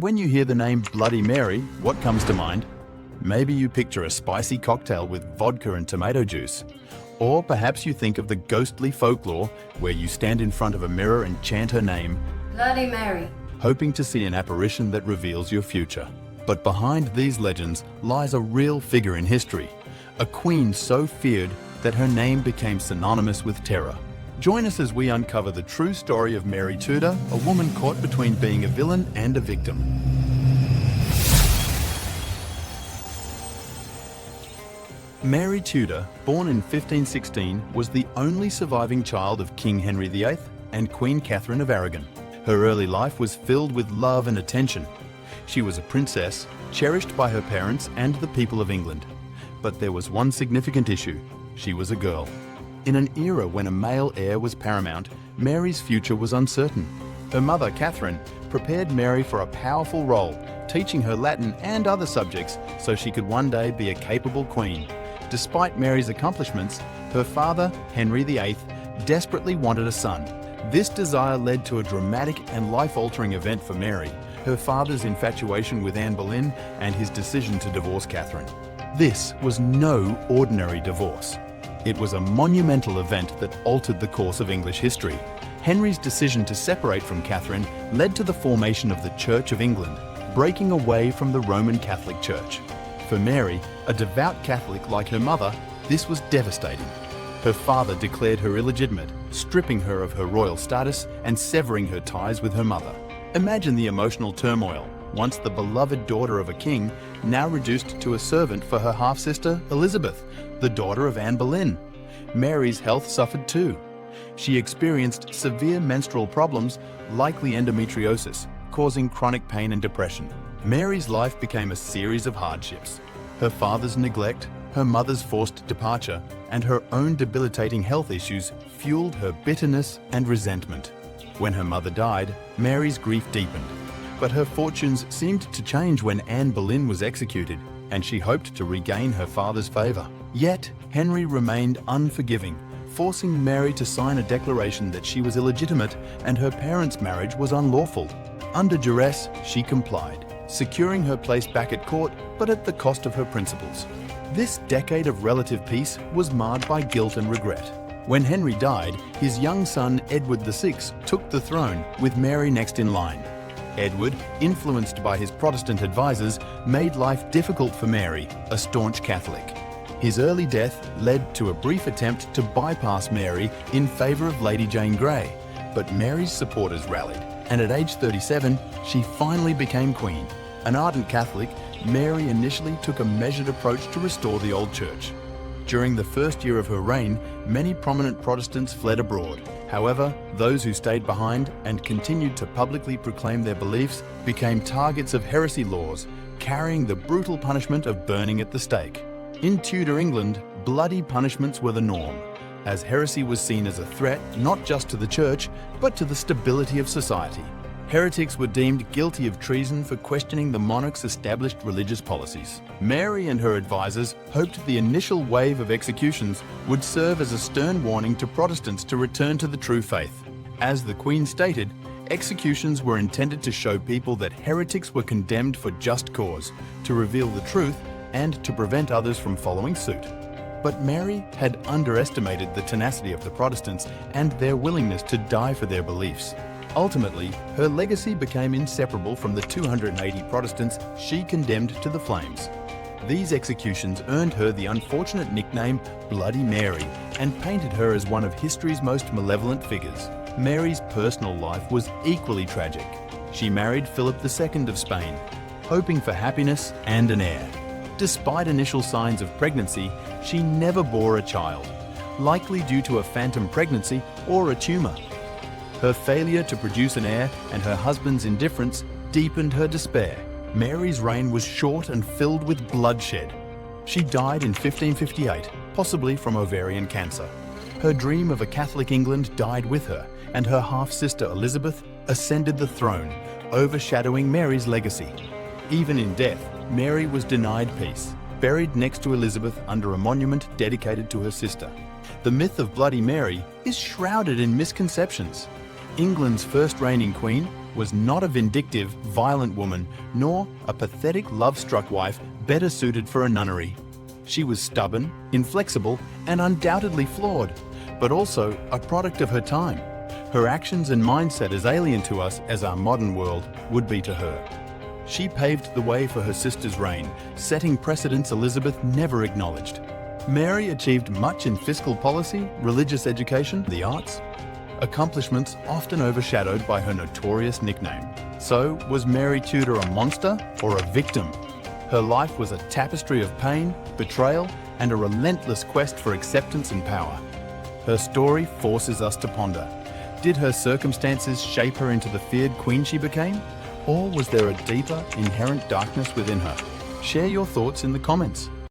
When you hear the name Bloody Mary, what comes to mind? Maybe you picture a spicy cocktail with vodka and tomato juice. Or perhaps you think of the ghostly folklore where you stand in front of a mirror and chant her name, Bloody Mary, hoping to see an apparition that reveals your future. But behind these legends lies a real figure in history, a queen so feared that her name became synonymous with terror. Join us as we uncover the true story of Mary Tudor, a woman caught between being a villain and a victim. Mary Tudor, born in 1516, was the only surviving child of King Henry VIII and Queen Catherine of Aragon. Her early life was filled with love and attention. She was a princess, cherished by her parents and the people of England. But there was one significant issue: she was a girl. In an era when a male heir was paramount, Mary's future was uncertain. Her mother, Catherine, prepared Mary for a powerful role, teaching her Latin and other subjects so she could one day be a capable queen. Despite Mary's accomplishments, her father, Henry VIII, desperately wanted a son. This desire led to a dramatic and life-altering event for Mary: her father's infatuation with Anne Boleyn and his decision to divorce Catherine. This was no ordinary divorce. It was a monumental event that altered the course of English history. Henry's decision to separate from Catherine led to the formation of the Church of England, breaking away from the Roman Catholic Church. For Mary, a devout Catholic like her mother, this was devastating. Her father declared her illegitimate, stripping her of her royal status and severing her ties with her mother. Imagine the emotional turmoil, once the beloved daughter of a king, now reduced to a servant for her half-sister Elizabeth, the daughter of Anne Boleyn. Mary's health suffered too. She experienced severe menstrual problems, likely endometriosis, causing chronic pain and depression. Mary's life became a series of hardships. Her father's neglect, her mother's forced departure, and her own debilitating health issues fueled her bitterness and resentment. When her mother died, Mary's grief deepened. But her fortunes seemed to change when Anne Boleyn was executed, and she hoped to regain her father's favour. Yet, Henry remained unforgiving, forcing Mary to sign a declaration that she was illegitimate and her parents' marriage was unlawful. Under duress, she complied, securing her place back at court, but at the cost of her principles. This decade of relative peace was marred by guilt and regret. When Henry died, his young son Edward VI took the throne, with Mary next in line. Edward, influenced by his Protestant advisors, made life difficult for Mary, a staunch Catholic. His early death led to a brief attempt to bypass Mary in favour of Lady Jane Grey, but Mary's supporters rallied, and at age 37, she finally became Queen. An ardent Catholic, Mary initially took a measured approach to restore the old church. During the first year of her reign, many prominent Protestants fled abroad. However, those who stayed behind and continued to publicly proclaim their beliefs became targets of heresy laws, carrying the brutal punishment of burning at the stake. In Tudor England, bloody punishments were the norm, as heresy was seen as a threat not just to the church, but to the stability of society. Heretics were deemed guilty of treason for questioning the monarch's established religious policies. Mary and her advisors hoped the initial wave of executions would serve as a stern warning to Protestants to return to the true faith. As the Queen stated, executions were intended to show people that heretics were condemned for just cause, to reveal the truth, and to prevent others from following suit. But Mary had underestimated the tenacity of the Protestants and their willingness to die for their beliefs. Ultimately, her legacy became inseparable from the 280 Protestants she condemned to the flames. These executions earned her the unfortunate nickname Bloody Mary and painted her as one of history's most malevolent figures. Mary's personal life was equally tragic. She married Philip II of Spain, hoping for happiness and an heir. Despite initial signs of pregnancy, she never bore a child, likely due to a phantom pregnancy or a tumour. Her failure to produce an heir and her husband's indifference deepened her despair. Mary's reign was short and filled with bloodshed. She died in 1558, possibly from ovarian cancer. Her dream of a Catholic England died with her, and her half-sister Elizabeth ascended the throne, overshadowing Mary's legacy. Even in death, Mary was denied peace, buried next to Elizabeth under a monument dedicated to her sister. The myth of Bloody Mary is shrouded in misconceptions. England's first reigning queen, was not a vindictive, violent woman, nor a pathetic, love-struck wife better suited for a nunnery. She was stubborn, inflexible, and undoubtedly flawed, but also a product of her time. Her actions and mindset as alien to us as our modern world would be to her. She paved the way for her sister's reign, setting precedents Elizabeth never acknowledged. Mary achieved much in fiscal policy, religious education, the arts, accomplishments often overshadowed by her notorious nickname. So, was Mary Tudor a monster or a victim? Her life was a tapestry of pain, betrayal, and a relentless quest for acceptance and power. Her story forces us to ponder. Did her circumstances shape her into the feared queen she became? Or was there a deeper, inherent darkness within her? Share your thoughts in the comments.